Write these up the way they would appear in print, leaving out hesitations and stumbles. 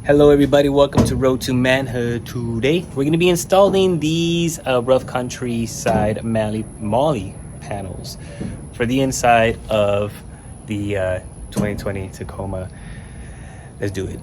Hello everybody, welcome to Road to Manhood. Today we're going to be installing these rough countryside Molle panels for the inside of the 2020 Tacoma. Let's do it.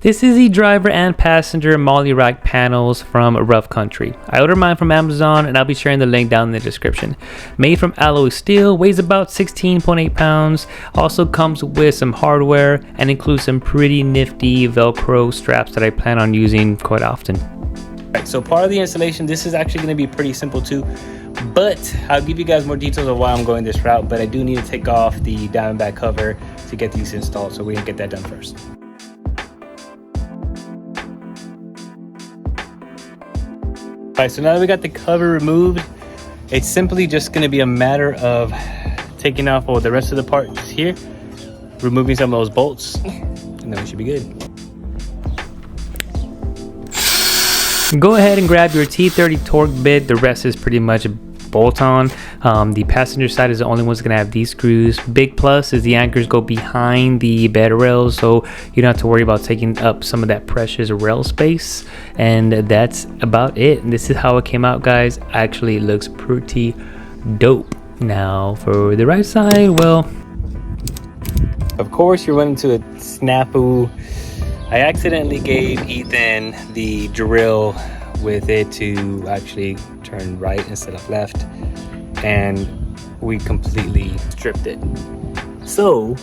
This is the driver and passenger Molle rack panels from Rough Country. I ordered mine from Amazon and I'll be sharing the link down in the description. Made from alloy steel, weighs about 16.8 pounds, also comes with some hardware and includes some pretty nifty Velcro straps that I plan on using quite often. Alright, so part of the installation, this is actually going to be pretty simple too, but I'll give you guys more details of why I'm going this route, but I do need to take off the Diamondback cover to get these installed, so we're going to get that done first. Alright, so now that we got the cover removed, it's simply just going to be a matter of taking off all the rest of the parts here, removing some of those bolts, and then we should be good. Go ahead and grab your T30 torque bit. The rest is pretty much bolt on. The passenger side is the only one's gonna have these screws. Big plus is the anchors go behind the bed rails, so you don't have to worry about taking up some of that precious rail space. And that's about it. And this is how it came out, guys. Actually, it looks pretty dope. Now for the right side, well, of course you're running into a snafu. I accidentally gave Ethan the drill with it to actually turn right instead of left, and we completely stripped it. So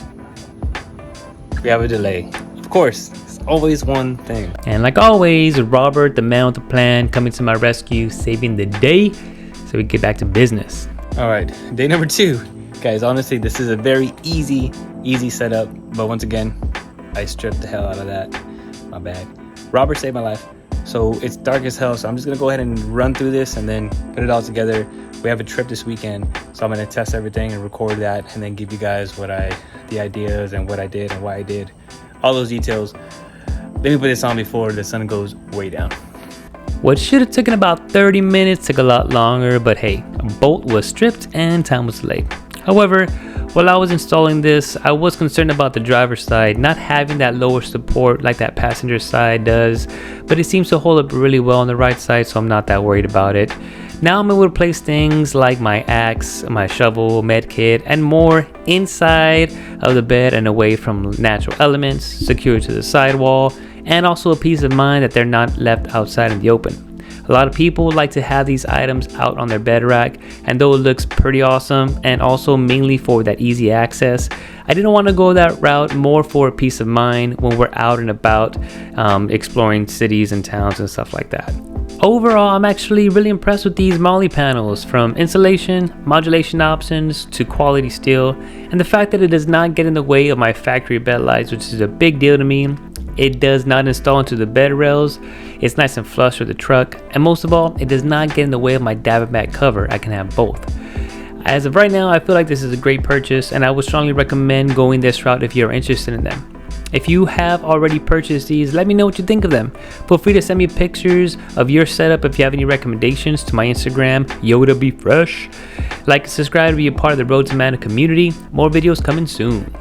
we have a delay. Of course, it's always one thing. And like always, Robert, the man with the plan, coming to my rescue, saving the day so we get back to business. All right, day number 2. Guys, honestly, this is a very easy setup, but once again, I stripped the hell out of that. My bad. Robert saved my life. So it's dark as hell, so I'm just gonna go ahead and run through this and then put it all together. We have a trip this weekend, so I'm gonna test everything and record that and then give you guys the ideas and what I did and why I did, all those details. Let me put this on before the sun goes way down. What should have taken about 30 minutes took a lot longer, but hey, a bolt was stripped and time was late. However, while I was installing this, I was concerned about the driver's side not having that lower support like that passenger side does, but it seems to hold up really well on the right side, so I'm not that worried about it. Now I'm able to place things like my axe, my shovel, med kit, and more inside of the bed and away from natural elements, secured to the sidewall, and also a peace of mind that they're not left outside in the open. A lot of people like to have these items out on their bed rack, and though it looks pretty awesome and also mainly for that easy access, I didn't want to go that route, more for peace of mind when we're out and about exploring cities and towns and stuff like that. Overall, I'm actually really impressed with these Molle panels, from insulation, modulation options to quality steel, and the fact that it does not get in the way of my factory bed lights, which is a big deal to me. It does not install into the bed rails, it's nice and flush with the truck, and most of all, it does not get in the way of my Diamondback cover. I can have both. As of right now, I feel like this is a great purchase, and I would strongly recommend going this route if you're interested in them. If you have already purchased these, let me know what you think of them. Feel free to send me pictures of your setup if you have any recommendations to my Instagram, YodaBeFresh. Like and subscribe to be a part of the Road to Manhood community. More videos coming soon.